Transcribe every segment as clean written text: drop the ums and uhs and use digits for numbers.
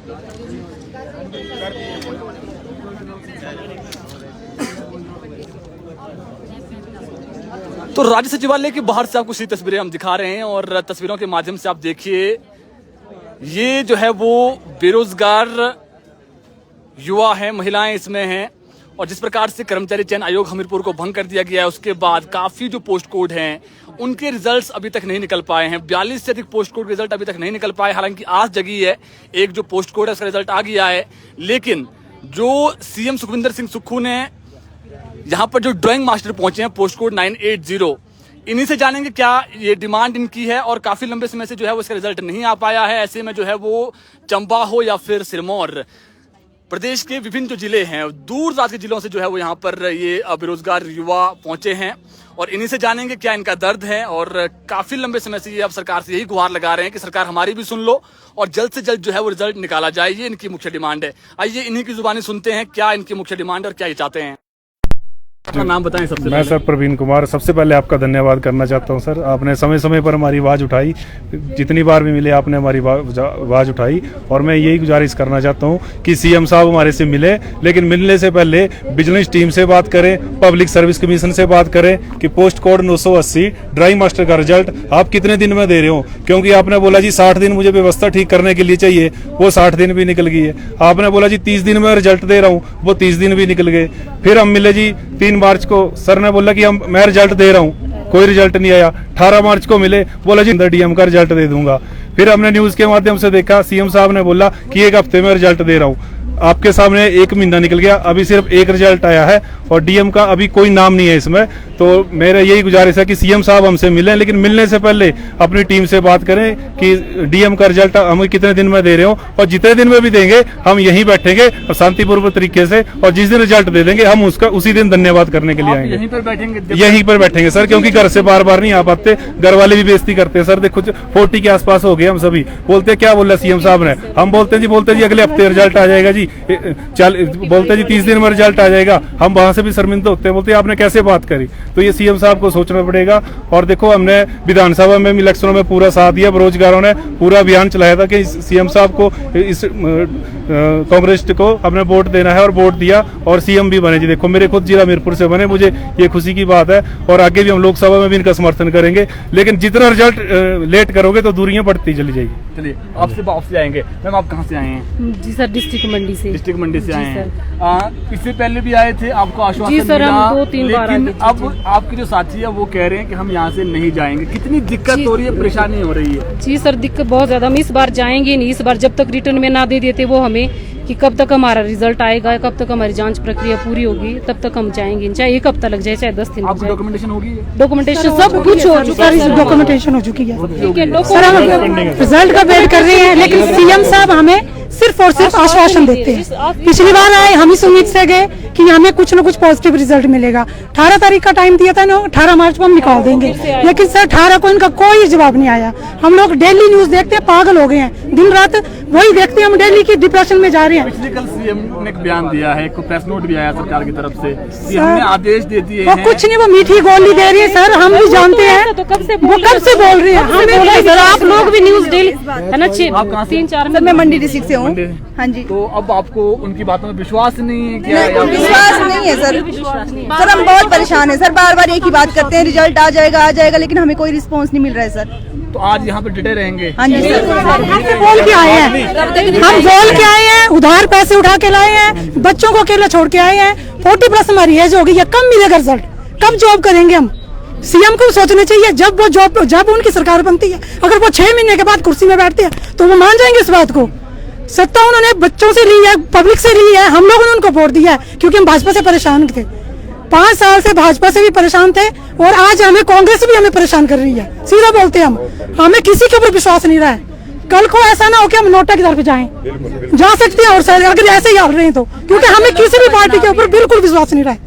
तो राज्य सचिवालय के बाहर से आपको सी तस्वीरें हम दिखा रहे हैं और तस्वीरों के माध्यम से आप देखिए, ये जो है वो बेरोजगार युवा हैं, महिलाएं इसमें हैं। और जिस प्रकार से कर्मचारी चयन आयोग हमीरपुर को भंग कर दिया गया है, उसके बाद काफी जो पोस्ट कोड हैं उनके रिजल्ट्स अभी तक नहीं निकल पाए हैं। 42 से अधिक पोस्ट कोड रिजल्ट अभी तक नहीं निकल पाए। हालांकि आज जगी है, एक जो पोस्ट कोड है उसका रिजल्ट आ गया है, लेकिन जो सीएम सुखविंदर सिंह सुक्खू ने यहाँ पर जो ड्राइंग मास्टर पहुंचे हैं पोस्ट कोड 980, इन्हीं से जानेंगे क्या ये डिमांड इनकी है। और काफी लंबे समय से जो है वो इसका रिजल्ट नहीं आ पाया है। ऐसे में जो है वो चंबा हो या फिर सिरमौर, प्रदेश के विभिन्न जो जिले हैं, दूर दराज के जिलों से जो है वो यहाँ पर ये बेरोजगार युवा पहुंचे हैं और इन्हीं से जानेंगे क्या इनका दर्द है। और काफी लंबे समय से ये अब सरकार से यही गुहार लगा रहे हैं कि सरकार हमारी भी सुन लो और जल्द से जल्द जो है वो रिजल्ट निकाला जाए। ये इनकी मुख्य डिमांड है। आइए इन्हीं की जुबानी सुनते हैं क्या इनकी मुख्य डिमांड है और क्या ये चाहते हैं। अपना नाम बताएं सबसे। मैं सर प्रवीण कुमार, सबसे पहले आपका धन्यवाद करना चाहता हूं सर। आपने समय समय पर हमारी आवाज़ उठाई, जितनी बार भी मिले आपने हमारी आवाज़ उठाई। और मैं यही गुजारिश करना चाहता हूं कि सीएम साहब हमारे से मिले, लेकिन मिलने से पहले विजिलेंस टीम से बात करें, पब्लिक सर्विस कमीशन से बात करें कि पोस्ट कोड 980 ड्राइंग मास्टर का रिजल्ट आप कितने दिन में दे रहे हो। क्योंकि आपने बोला जी 60 दिन मुझे व्यवस्था ठीक करने के लिए चाहिए, वो 60 दिन भी निकल गई है। आपने बोला जी 30 दिन में रिजल्ट दे रहा हूँ, वो 30 दिन भी निकल गए। फिर हम मिले जी 3 मार्च को, सर ने बोला कि मैं रिजल्ट दे रहा हूँ, कोई रिजल्ट नहीं आया। 18 मार्च को मिले, बोला जी डीएम का रिजल्ट दे दूंगा। फिर हमने न्यूज के माध्यम से देखा, सीएम साहब ने बोला कि 1 हफ्ते में रिजल्ट दे रहा हूँ। आपके सामने 1 महीना निकल गया, अभी सिर्फ 1 रिजल्ट आया है और डीएम का अभी कोई नाम नहीं है इसमें। तो मेरा यही गुजारिश है कि सीएम साहब हमसे मिलें, लेकिन मिलने से पहले अपनी टीम से बात करें कि डीएम का रिजल्ट हम कितने दिन में दे रहे हो, और जितने दिन में भी देंगे हम यहीं बैठेंगे शांतिपूर्वक तरीके से, और जिस दिन रिजल्ट दे देंगे हम उसका उसी दिन धन्यवाद करने के लिए आएंगे। यहीं पर बैठेंगे सर, क्योंकि घर से बार बार नहीं आ पाते, घर वाले भी बेइज्जती करते हैं सर। देखो 40 के आसपास हो गए हम सभी। बोलते क्या बोला सीएम साहब ने, हम बोलते जी अगले हफ्ते रिजल्ट आ जाएगा जी, बोलते जी 30 दिन में रिजल्ट आ जाएगा। हम वहां से भी शर्मिंदा होते हैं, बोलते आपने कैसे बात करी। तो ये सीएम साहब को सोचना पड़ेगा। और देखो हमने विधानसभा में इलेक्शनों में पूरा साथ दिया, बेरोजगारों ने पूरा अभियान चलाया था कि सीएम साहब को, इस कांग्रेस को हमने वोट देना है, और वोट दिया और सीएम भी बने जी। देखो मेरे खुद जिला हमीरपुर से बने, मुझे ये खुशी की बात है। और आगे भी हम लोकसभा में भी इनका समर्थन करेंगे, लेकिन जितना रिजल्ट लेट करोगे तो दूरियां बढ़ती चली जाएगी। चलिए आपसे वापस जाएंगे। मैम आप कहाँ से आए हैं? जी सर, डिस्ट्रिक्ट मंडी से। डिस्ट्रिक्ट मंडी से आए हैं। इससे पहले भी आए थे, आपको आश्वासन जी सर, हम 2-3 बार आए थे। अब आपके जो साथी है वो कह रहे हैं कि हम यहाँ से नहीं जाएंगे। कितनी दिक्कत हो रही है, परेशानी हो रही है? जी सर, दिक्कत बहुत ज्यादा। हम इस बार जाएंगे नहीं। इस बार जब तक रिटर्न में ना दे देते वो हमें कि कब तक हमारा रिजल्ट आएगा, कब तक हमारी जांच प्रक्रिया पूरी होगी, तब तक हम जाएंगे। चाहे 1 हफ्ता लग जाए, चाहे 10 दिन लग जाए। डॉक्यूमेंटेशन होगी? डॉक्यूमेंटेशन सब कुछ हो चुका है। डॉक्यूमेंटेशन हो चुकी है। सर हम रिजल्ट का वेट कर रहे हैं, लेकिन सीएम साहब हमें सिर्फ और सिर्फ आश्वासन देते हैं। पिछली बार आए, हम इस उम्मीद से गए कि हमें कुछ न कुछ पॉजिटिव रिजल्ट मिलेगा। 18 तारीख का टाइम दिया था ना, 18 मार्च को हम निकाल देंगे, लेकिन सर 18 को इनका कोई जवाब नहीं आया। हम लोग डेली न्यूज देखते हैं, पागल हो गए हैं, दिन रात वही देखते हैं। हम डेली की डिप्रेशन में जा रहे हैं। पिछले कल सीएम ने एक बयान दिया है, एक प्रेस नोट भी आया सरकार की तरफ से कि हमने आदेश दे दिए वो कुछ नहीं, वो मीठी गोली दे रही है सर, हम भी जानते हैं। तो कब से वो कब से बोल रही है, आप लोग भी न्यूज डेली है ना। 3-4 सर मैं मंडी डिस्ट्रिक्ट से हूँ। हाँ जी। तो अब आपको उनकी बातों में विश्वास नहीं है? विश्वास नहीं है सर। सर हम बहुत परेशान है सर, बार बार एक ही बात करते हैं, रिजल्ट आ जाएगा, लेकिन हमें कोई रिस्पांस नहीं मिल रहा है सर। तो आज यहाँ पे डटे रहेंगे? हाँ जी सर। बोल के आए हैं, हम बोल के आए हैं, उधार पैसे उठा के लाए हैं, बच्चों को अकेला छोड़ के आए हैं। 40+ हमारी एज होगी, कब मिलेगा रिजल्ट, कब जॉब करेंगे हम? सीएम को सोचना चाहिए, जब उनकी सरकार बनती है, अगर वो 6 महीने के बाद कुर्सी में बैठते हैं तो वो मान जाएंगे इस बात को। सत्ता उन्होंने बच्चों से ली है, पब्लिक से ली है, हम लोगों ने उनको वोट दिया है क्योंकि हम भाजपा से परेशान थे। 5 साल से भाजपा से भी परेशान थे, और आज हमें कांग्रेस भी हमें परेशान कर रही है। सीधा बोलते हैं, हमें किसी के ऊपर विश्वास नहीं रहा है। कल को ऐसा ना हो कि हम नोटा की दर पे जाएं, जा सकते हैं। और सर अगर ऐसे ही हाल रहे हैं तो, क्योंकि हमें किसी भी पार्टी के ऊपर बिल्कुल विश्वास नहीं रहा है।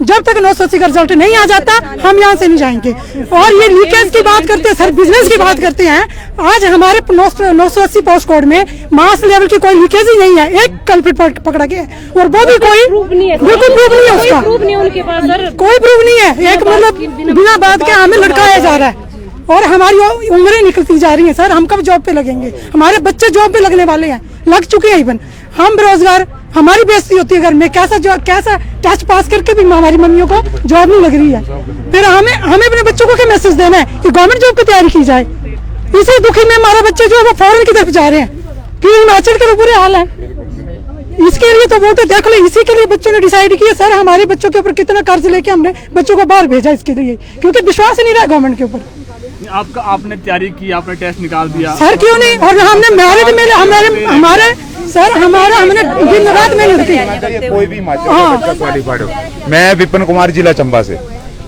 जब तक 980 का रिजल्ट नहीं आ जाता हम यहाँ से नहीं जाएंगे। और ये लीकेज की बात करते हैं सर, बिजनेस की बात करते हैं। आज हमारे 980 पोस्ट कोड में मास लेवल की कोई लीकेज ही नहीं है। एक कल्प्रिट पकड़ा गया है, और वो भी कोई बिल्कुल प्रूफ नहीं है उसका, कोई प्रूफ नहीं है। एक मतलब बिना बात के हमें लटकाया जा रहा है, और हमारी उम्रें निकलती जा रही हैं सर। हम कब जॉब पे लगेंगे? हमारे बच्चे जॉब पे लगने वाले हैं, लग चुके हैं। इवन हम बेरोजगार, हमारी बेइज्जती होती है घर में, कैसा टेस्ट पास करके भी हमारी मम्मियों को जॉब नहीं लग रही है। फिर हमें अपने बच्चों को क्या मैसेज देना है कि गवर्नमेंट जॉब की तैयारी की जाए। इसी दुखी में हमारे बच्चे जो है वो फॉरेन की तरफ जा रहे हैं, फिर हिमाचल के तो बुरे हाल है। इसके लिए तो वो तो देख लो, इसी के लिए बच्चों ने डिसाइड किया सर हमारे बच्चों के ऊपर कितना कर्ज लेके हमने बच्चों को बाहर भेजा, इसके लिए क्योंकि विश्वास ही नहीं रहा गवर्नमेंट के ऊपर। आपने तैयारी की, आपने टेस्ट निकाल दिया सर क्यों नहीं, और हमने मैरिज में हमने दिन रात मेहनत की। कोई भी क्वालिफाइड हो। मैं विपिन कुमार, जिला चंबा से।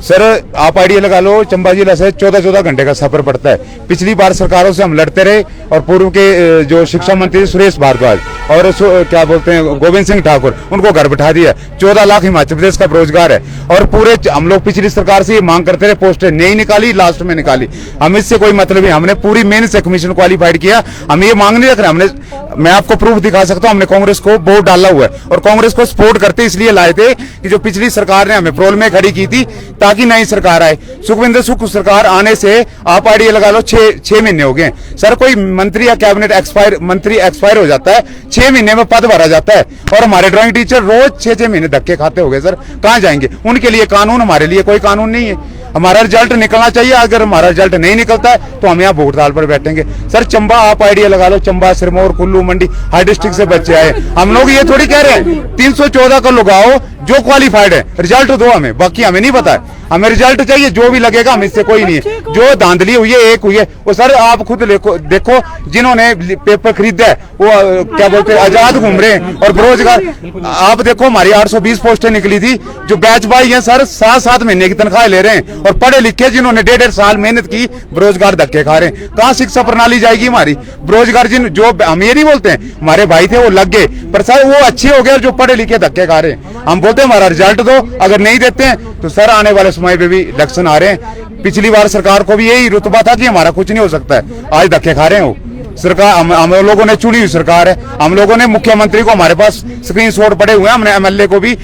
सर आप आइडिया लगा लो, चंबा जिला से 14-14 घंटे का सफर पड़ता है। पिछली बार सरकारों से हम लड़ते रहे और पूर्व के जो शिक्षा मंत्री सुरेश भारद्वाज और क्या बोलते हैं गोविंद सिंह ठाकुर, उनको घर बैठा दिया। 14 लाख हिमाचल प्रदेश का बेरोजगार है और पूरे हम लोग पिछली सरकार से ये मांग करते रहे, पोस्टें नहीं निकाली, लास्ट में निकाली। हम इससे कोई मतलब नहीं, हमने पूरी मेहनत से कमीशन क्वालिफाइड किया। हम ये मांग नहीं रख रहे, मैं आपको प्रूफ दिखा सकता हूँ, हमने कांग्रेस को वोट डाला हुआ है और कांग्रेस को सपोर्ट करते इसलिए लाए थे कि जो पिछली सरकार ने हमें प्रोल में खड़ी की थी ताकि नई सरकार आए। सुखविंदर सुख सरकार आने से आप आइडिया लगा लो 6 महीने हो गए। सर कोई मंत्री या कैबिनेट एक्सपायर हो जाता है, 6 महीने में पद भरा जाता है और हमारे ड्राइंग टीचर रोज 6-6 महीने धक्के खाते हो गए। सर कहाँ जाएंगे? उनके लिए कानून, हमारे लिए कोई कानून नहीं है। हमारा रिजल्ट निकलना चाहिए, अगर हमारा रिजल्ट नहीं निकलता है तो हम यहाँ भूख हड़ताल पर बैठेंगे। सर चंबा आप आइडिया लगा लो, चंबा, सिरमौर, कुल्लू, मंडी, हर डिस्ट्रिक्ट से बच्चे आए। हम लोग ये थोड़ी कह रहे हैं 314 का लोग आओ जो क्वालिफाइड है, रिजल्ट दो हमें, बाकी हमें नहीं पता है। हमें रिजल्ट चाहिए, जो भी लगेगा हम इससे कोई नहीं है। जो धांधली हुई है एक हुई है वो सर आप खुद देखो जिन्होंने पेपर खरीदा है वो क्या बोलते हैं आजाद घूम रहे हैं और बेरोजगार। आप देखो हमारी 820 पोस्टें निकली थी, जो बैच बाई है सर 7-7 महीने की तनख्वाह ले रहे हैं और पढ़े लिखे जिन्होंने 1.5 साल मेहनत की बेरोजगार धक्के खा रहे हैं। कहाँ शिक्षा प्रणाली जाएगी हमारी? बेरोजगार जो हम ये नहीं बोलते हैं हमारे भाई थे वो लग गए, पर सर वो अच्छे हो गए जो पढ़े लिखे धक्के खा रहे हैं। हम बोलते हैं हमारा रिजल्ट दो, अगर नहीं देते हैं तो सर आने वाले समय पे भी इलेक्शन आ रहे हैं। पिछली बार सरकार को भी यही रुतबा था कि हमारा कुछ नहीं हो सकता है, आज धक्के खा रहे हैं वो सरकार। हम लोगों ने चुनी हुई सरकार है, हम लोगों ने मुख्यमंत्री को, हमारे पास स्क्रीनशॉट पड़े हुए हैं, हमने एमएलए को भी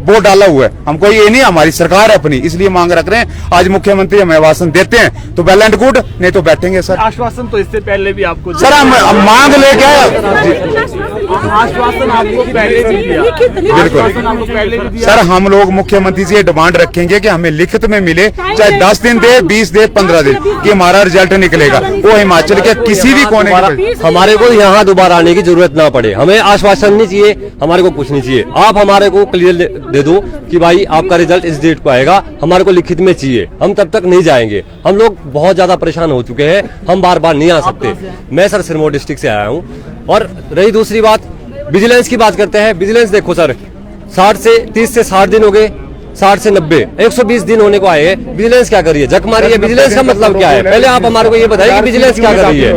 वोट डाला हुआ है। हमको ये नहीं, हमारी सरकार है अपनी, इसलिए मांग रख रहे हैं। आज मुख्यमंत्री हमें आश्वासन देते हैं तो वेल एंड गुड, नहीं तो बैठेंगे। सर आश्वासन तो इससे पहले भी आपको सर हम मांग लेके आश्वासन आपको पहले भी दिया, बिल्कुल सर। हम लोग मुख्यमंत्री से डिमांड रखेंगे कि हमें लिखित में मिले, चाहे 10 दिन दे, 20 दे, 15 दिन, कि हमारा रिजल्ट निकलेगा, वो हिमाचल के किसी भी कोने में हमारे को यहाँ दोबारा आने की जरूरत ना पड़े। हमें आश्वासन नहीं चाहिए, हमारे को कुछ नहीं चाहिए। आप हमारे को क्लियर दे दो कि भाई आपका रिजल्ट इस डेट को आएगा, हमारे को लिखित में चाहिए, हम तब तक नहीं जाएंगे। हम लोग बहुत ज्यादा परेशान हो चुके हैं, हम बार बार नहीं आ सकते। मैं सर सिरमौर डिस्ट्रिक्ट से आया हूँ। और रही दूसरी बात, विजिलेंस की बात करते हैं। विजिलेंस देखो सर 30 से 60 दिन हो गए, 60 से 90, 120 दिन होने को आए हैं। विजिलेंस क्या कर रही है? जक मारी है। विजिलेंस का मतलब क्या है? पहले आप हमारे को ये बताइए कि विजिलेंस क्या कर रही है?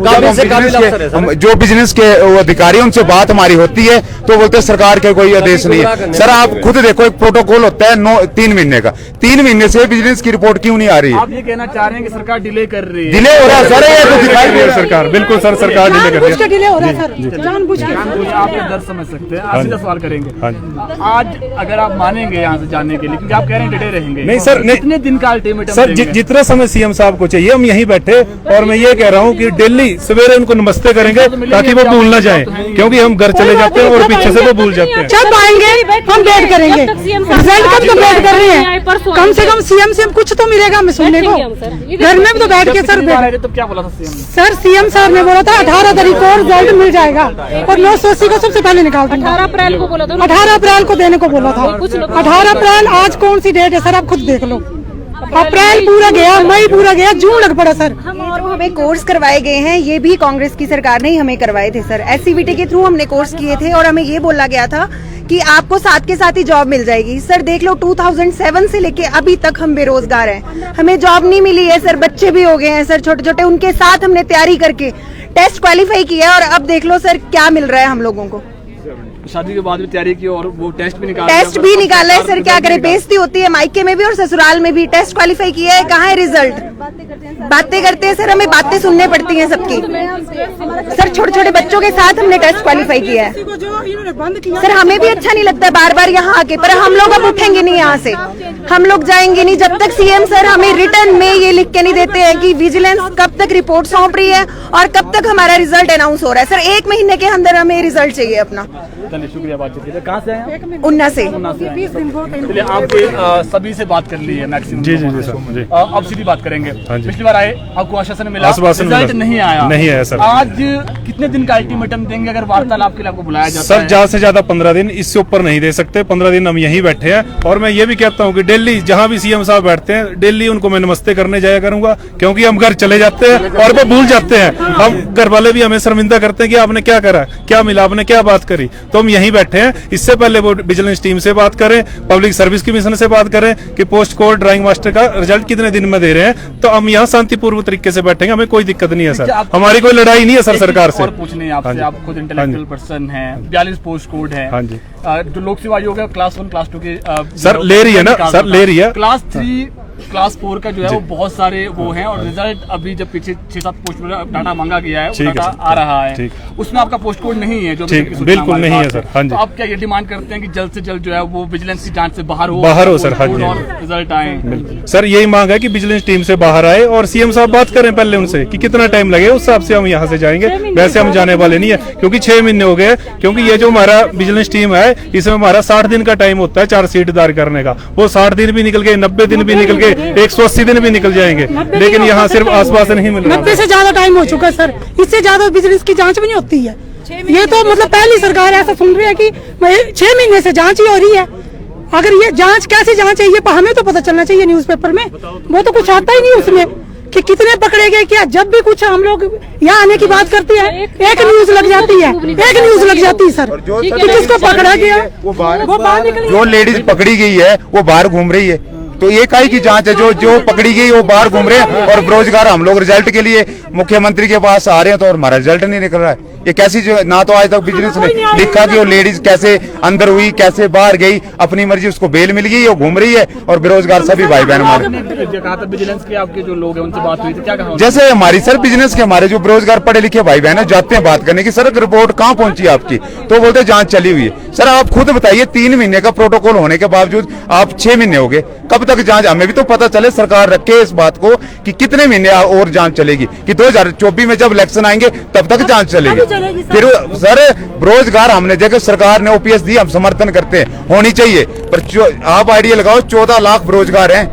काबिल से काबिल अफसर है सर। जो बिजनेस के अधिकारी उनसे बात हमारी होती है तो बोलते हैं सरकार के कोई आदेश नहीं है। सर आप खुद देखो, एक प्रोटोकॉल होता है 3 महीने का, 3 महीने से बिजनेस की रिपोर्ट क्यों नहीं आ रही है? आप ये कहना चाह रहे हैं कि सरकार डिले कर रही है? डिले हो रहा है सर, ये तो दिखाई दे रहा है सरकार, बिल्कुल सर, सरकार डिले कर रही है। डिले हो रहा है सर, जानबूझ के। आप ये दर्द समझ सकते हैं। आप सीधा सवाल करेंगे, आज अगर आप मानेंगे यहाँ से जाने के लिए, क्योंकि आप कह रहे हैं डटे रहेंगे, नहीं सर, कितने दिन का अल्टीमेटम सर? जितना समय सीएम साहब को चाहिए हम यहीं बैठे, और मैं ये कह रहा हूँ कि डेली सवेरे उनको नमस्ते करेंगे ताकि वो भूल ना जाए, क्योंकि हम घर चले जाते हैं और पीछे से वो भूल जाते हैं। जब आएंगे हम वेट करेंगे, रिजल्ट कब तो वेट कर रहे हैं, कम से कम सीएम से कुछ तो मिलेगा हमें सुनने को। घर में भी तो बैठ के सर, तो क्या बोला था सीएम? सर सीएम साहब ने बोला था 18 तारीख को रिजल्ट मिल जाएगा और 980 को सबसे पहले निकाल देंगे। 18 अप्रैल को बोला था, 18 अप्रैल को देने को बोला था। 18 अप्रैल आज कौन सी डेट है सर? आप खुद देख लो, अप्रैल पूरा गया, मई पूरा गया, जून लग पड़ा सर। और वो हमें कोर्स करवाए गए हैं, ये भी कांग्रेस की सरकार ने ही हमें करवाए थे सर। एससीबीटी के थ्रू हमने कोर्स किए थे और हमें ये बोला गया था कि आपको साथ के साथ ही जॉब मिल जाएगी। सर देख लो 2007 से लेके अभी तक हम बेरोजगार हैं, हमें जॉब नहीं मिली है सर। बच्चे भी हो गए हैं सर छोटे छोटे, उनके साथ हमने तैयारी करके टेस्ट क्वालिफाई किया है और अब देख लो सर क्या मिल रहा है हम लोगों को। शादी के बाद भी तैयारी की और वो टेस्ट भी निकाला। टेस्ट भी निकाला है सर, क्या करे, बेइज्जती होती है मायके में भी और ससुराल में भी। टेस्ट क्वालिफाई किया है, कहाँ है रिजल्ट? बातें करते हैं सर, हमें बातें सुनने पड़ती हैं सबकी। सर छोटे छोटे बच्चों के साथ हमने टेस्ट क्वालिफाई किया है सर, हमें भी अच्छा नहीं लगता बार बार यहाँ आके, पर हम लोग अब उठेंगे नहीं यहाँ से, हम लोग जाएंगे नहीं जब तक सीएम सर हमें रिटर्न में ये लिख के नहीं देते हैं कि विजिलेंस कब तक रिपोर्ट सौंप रही है और कब तक हमारा रिजल्ट अनाउंस हो रहा है। सर 1 महीने के अंदर हमें रिजल्ट चाहिए अपना। चलिए शुक्रिया बातचीत के लिए। कहाँ से आए आप? उन्ना से। चलिए आपके सभी से बात कर ली है मैक्सिमम। जी जी जी सर जी। अब सीधी बात करेंगे। हाँ जी। पिछली बार आए आपको आश्वासन मिला, आश्वासन मिला। रिजल्ट नहीं आया। नहीं आया सर। आज कितने दिन का अल्टीमेटम देंगे अगर वार्तालाप के लिए आपको बुलाया जाता सर है? ज्यादा से ज्यादा 15 दिन, इससे ऊपर नहीं दे सकते। 15 दिन हम यहीं बैठे हैं और मैं ये भी कहता हूँ कि डेली जहाँ भी सीएम साहब बैठते हैं डेली उनको मैं नमस्ते करने जाया करूंगा, क्योंकि हम घर चले जाते हैं और वो भूल जाते हैं। हम घर वाले भी हमें शर्मिंदा करते हैं कि आपने क्या करा, क्या मिला, आपने क्या बात करी। तो हम यहीं बैठे हैं। इससे पहले वो विजिलेंस टीम से बात करें, पब्लिक सर्विस कमीशन से बात करें कि पोस्ट कोड ड्राइंग मास्टर का रिजल्ट कितने दिन में दे रहे हैं। तो हम यहाँ शांतिपूर्व तरीके से बैठेंगे, हमें कोई दिक्कत नहीं है सर, हमारी कोई लड़ाई नहीं है सर सरकार से। और पूछने आपसे, आप खुद इंटेलेक्चुअल पर्सन हैं, 42 पोस्ट कोड है। हाँ जी। जो लोक सेवा आयोग है क्लास 1 क्लास 2 के सर ले रही है ना सर, ले रही है। क्लास 3 क्लास 4 का जो है वो बहुत सारे वो हैं और रिजल्ट अभी जब पीछे 6-7 पोस्ट डाटा मांगा गया है, वो डाटा आ रहा है, उसमें आपका पोस्ट कोड नहीं है जो बिल्कुल नहीं है सर। हाँ जी। तो आप क्या ये डिमांड करते हैं कि जल्द से जल्द जो है वो विजिलेंस की जांच से बाहर हो सर? हाँ जी। और रिजल्ट आए सर, यही मांग है कि विजिलेंस टीम से बाहर आए और सीएम साहब बात करें पहले उनसे कि कितना टाइम लगे, उस हिसाब से हम यहाँ से जाएंगे। वैसे हम जाने वाले नहीं है, क्योंकि 6 महीने हो गए। क्योंकि ये जो हमारा विजिलेंस टीम है इसमें हमारा 60 दिन का टाइम होता है चार्जशीट दायर करने का। वो 60 दिन भी निकल गए, 90 दिन भी निकल गए, 180 दिन भी निकल जाएंगे, लेकिन यहाँ सिर्फ आश्वासन नहीं मिल रहा। 90 से ज्यादा टाइम हो चुका है सर, इससे ज्यादा विजिलेंस की जांच भी नहीं होती है। ये तो मतलब पहली सरकार ऐसा सुन रही है कि 6 महीने से जांच ही हो रही है। अगर ये जांच कैसी जांच है ये हमें तो पता चलना चाहिए न्यूज़पेपर में, वो तो कुछ आता ही नहीं उसमें कि कितने पकड़े गए क्या। जब भी कुछ हम लोग यहाँ आने की बात करते हैं एक न्यूज लग जाती है, एक न्यूज लग जाती है सर कि किसको पकड़ा गया, वो बाहर निकल। जो लेडीज पकड़ी गई है वो बाहर घूम रही है, तो ये काई की जांच है? जो पकड़ी गई वो बाहर घूम रहे हैं और बेरोजगार हम लोग रिजल्ट के लिए मुख्यमंत्री के पास आ रहे हैं तो हमारा रिजल्ट नहीं निकल रहा है। ये कैसी जो ना तो आज तक बिजनेस ने लिखा कि वो लेडीज कैसे अंदर हुई, कैसे बाहर गई, अपनी मर्जी उसको बेल मिल गई, वो घूम रही है और बेरोजगार सभी भाई बहन हमारे। विजिलेंस के आपके जो लोग हैं उनसे बात हुई तो क्या कहा? जैसे हमारी सर बिजनेस के हमारे जो बेरोजगार पढ़े लिखे भाई बहन जाते हैं बात करने की, सर रिपोर्ट कहाँ पहुंची आपकी, तो बोलते जांच चली हुई है। सर आप खुद बताइए 3 महीने का प्रोटोकॉल होने के बावजूद आप 6 महीने हो गए, कब तक जांच? हमें भी तो पता चले, सरकार रखे इस बात को कि कितने महीने और जांच चलेगी, कि 2024 में जब इलेक्शन आएंगे तब तक जांच चलेगी। फिर सर बेरोजगार हमने जगह सरकार ने ओपीएस दी, हम समर्थन करते हैं, होनी चाहिए, पर आप आइडिया लगाओ 14 लाख बेरोजगार हैं,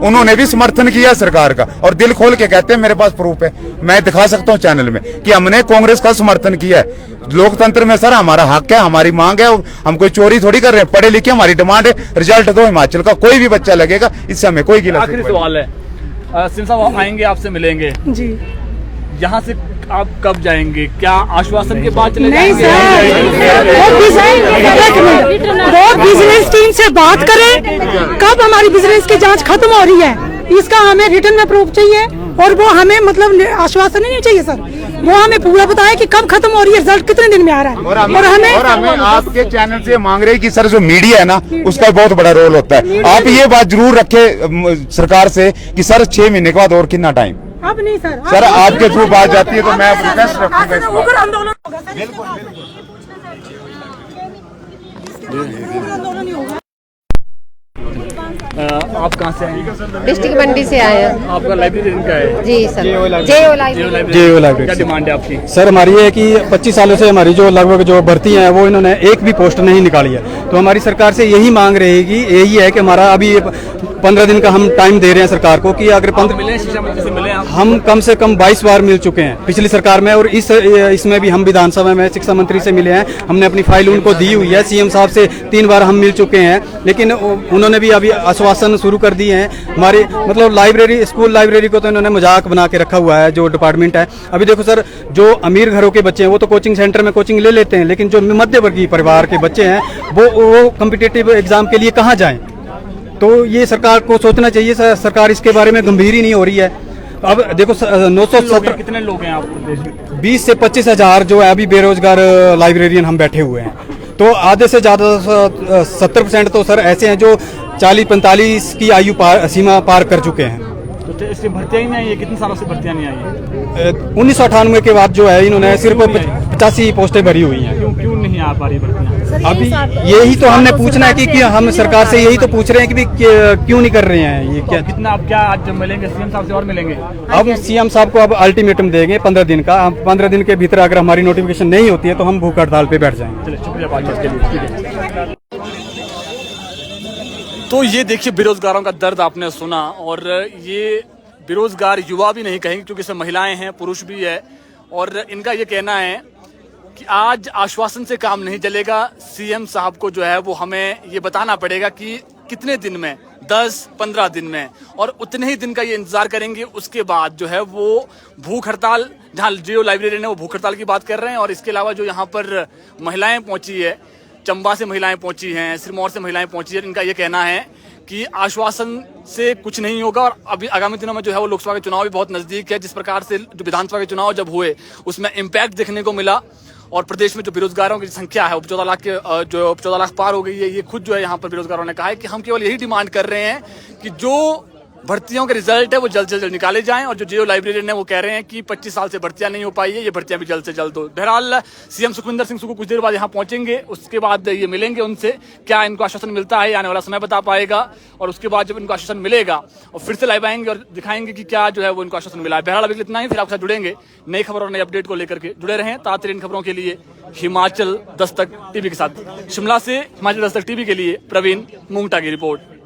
उन्होंने भी समर्थन किया सरकार का और दिल खोल के कहते हैं, मेरे पास प्रूफ है, मैं दिखा सकता हूं चैनल में कि हमने कांग्रेस का समर्थन किया है। लोकतंत्र में सर हमारा हक है, हमारी मांग है, हम कोई चोरी थोड़ी कर रहे हैं, पढ़े लिखे, हमारी डिमांड है रिजल्ट दो हिमाचल का, कोई भी बच्चा लगेगा, इससे हमें कोई गिला। आखिरी सवाल है, सिंह साहब आएंगे आपसे मिलेंगे जी, यहाँ से आप कब जाएंगे? क्या आश्वासन के बाद चले नहीं जाएंगे? वो विजिलेंस टीम से बात करें कब हमारी विजिलेंस की जांच खत्म हो रही है, इसका हमें रिटर्न में प्रूफ चाहिए और वो हमें मतलब आश्वासन नहीं चाहिए सर, वो हमें पूरा बताया कि कब खत्म हो रही है, रिजल्ट कितने दिन में आ रहा है। और हमें आपके चैनल से मांग रहे हैं कि सर जो मीडिया है ना उसका बहुत बड़ा रोल होता है, आप ये बात जरूर रखे सरकार से कि सर 6 महीने के बाद और कितना टाइम? अब नहीं सर आपके थ्रू बात जाती है तो मैं रिक्वेस्ट रखूंगा इस बात। आंदोलन आप कहाँ से आए? डिस्ट्रिक्ट मंडी से आए हैं। आपका लाइब्रेरी का है? जी सर, जेओ लाइब्रेरी। क्या डिमांड है आपकी? सर हमारी ये है कि 25 सालों से हमारी जो लगभग जो भर्ती हैं वो इन्होंने एक भी पोस्ट नहीं निकाली है, तो हमारी सरकार से यही मांग रहेगी, यही है कि हमारा अभी 15 दिन का हम टाइम दे रहे हैं सरकार को कि अगर 15 मिले शिक्षा मंत्री से मिले हम कम से कम 22 बार मिल चुके हैं पिछली सरकार में और इसमें भी हम विधानसभा में शिक्षा मंत्री से मिले हैं, हमने अपनी फाइल उनको दी हुई है, सीएम साहब से 3 बार हम मिल चुके हैं, लेकिन उन्होंने भी अभी आश्वासन शुरू कर दिए हैं। हमारी मतलब लाइब्रेरी, स्कूल लाइब्रेरी को तो इन्होंने मजाक बना के रखा हुआ है जो डिपार्टमेंट है। अभी देखो सर, जो अमीर घरों के बच्चे हैं वो तो कोचिंग सेंटर में कोचिंग ले लेते हैं, लेकिन जो मध्य वर्गीय परिवार के बच्चे हैं वो कॉम्पिटिटिव एग्जाम के लिए कहाँ जाएं? तो ये सरकार को सोचना चाहिए, सरकार इसके बारे में गंभीर ही नहीं हो रही है। अब देखो 970 कितने लोग हैं आप प्रदेश में? 20 से 25 हजार जो है अभी बेरोजगार लाइब्रेरियन हम बैठे हुए हैं। तो आधे से ज़्यादा 70% तो सर ऐसे हैं जो 40-45 की आयु सीमा पार कर चुके हैं। तो इसकी भर्तियां ही नहीं आई है, कितने सालों से भर्तियां नहीं आई है? 1998 के बाद जो है इन्होंने सिर्फ 85 पोस्टें भरी हुई हैं। क्यों नहीं आ पा रही भर्तियां? अभी यही तो हमने पूछना है कि हम सरकार से यही तो पूछ रहे हैं कि क्यों नहीं कर रहे हैं ये क्या। कितना आप क्या आज जब मिलेंगे सीएम साहब से और मिलेंगे? अब सीएम साहब को अब अल्टीमेटम देंगे 15 दिन का। 15 दिन के भीतर अगर हमारी नोटिफिकेशन नहीं होती है तो हम भूख हड़ताल पे बैठ जाएंगे। चलिए शुक्रिया बातचीत के लिए। तो ये देखिए बेरोजगारों का दर्द आपने सुना, और ये बेरोजगार युवा भी नहीं कहेंगे क्योंकि इसमें महिलाएं हैं, पुरुष भी है, और इनका ये कहना है कि आज आश्वासन से काम नहीं चलेगा। सीएम साहब को जो है वो हमें ये बताना पड़ेगा कि कितने दिन में, 10-15 दिन में, और उतने ही दिन का ये इंतजार करेंगे। उसके बाद जो है वो भूख हड़ताल, जहाँ जियो लाइब्रेरियन है वो भूख हड़ताल की बात कर रहे हैं। और इसके अलावा जो यहाँ पर महिलाएं पहुंची है, चंबा से महिलाएं पहुंची हैं, सिरमौर से महिलाएं पहुंची है, इनका ये कहना है कि आश्वासन से कुछ नहीं होगा। और अभी आगामी दिनों में जो है वो लोकसभा के चुनाव भी बहुत नजदीक है। जिस प्रकार से जो विधानसभा के चुनाव जब हुए उसमें इम्पैक्ट देखने को मिला, और प्रदेश में जो बेरोजगारों की संख्या है वो 14 लाख पार हो गई है। ये खुद जो है यहाँ पर बेरोजगारों ने कहा है कि हम केवल यही डिमांड कर रहे हैं कि जो भर्तियों के रिजल्ट है वो जल्द से जल्द निकाले जाएं। और जो जियो लाइब्रेरियन है वो कह रहे हैं कि 25 साल से भर्तियां नहीं हो पाई है, ये भर्तियां भी जल्द से जल्द हो। बहरहाल सीएम सुखविंदर सिंह सुक्खू कुछ देर बाद यहाँ पहुंचेंगे, उसके बाद ये मिलेंगे उनसे। क्या इनको आश्वासन मिलता है आने वाला समय बता पाएगा, और उसके बाद जब इनको आश्वासन मिलेगा और फिर से लाइव आएंगे और दिखाएंगे कि क्या जो है वो इनको आश्वासन मिला है। बहरहाल अभी इतना ही, फिर आपके साथ जुड़ेंगे नई खबर और नई अपडेट को लेकर के। जुड़े रहें ताज़ा खबरों के लिए हिमाचल दस्तक टीवी के साथ। शिमला से हिमाचल दस्तक टीवी के लिए प्रवीण मुंगटा की रिपोर्ट।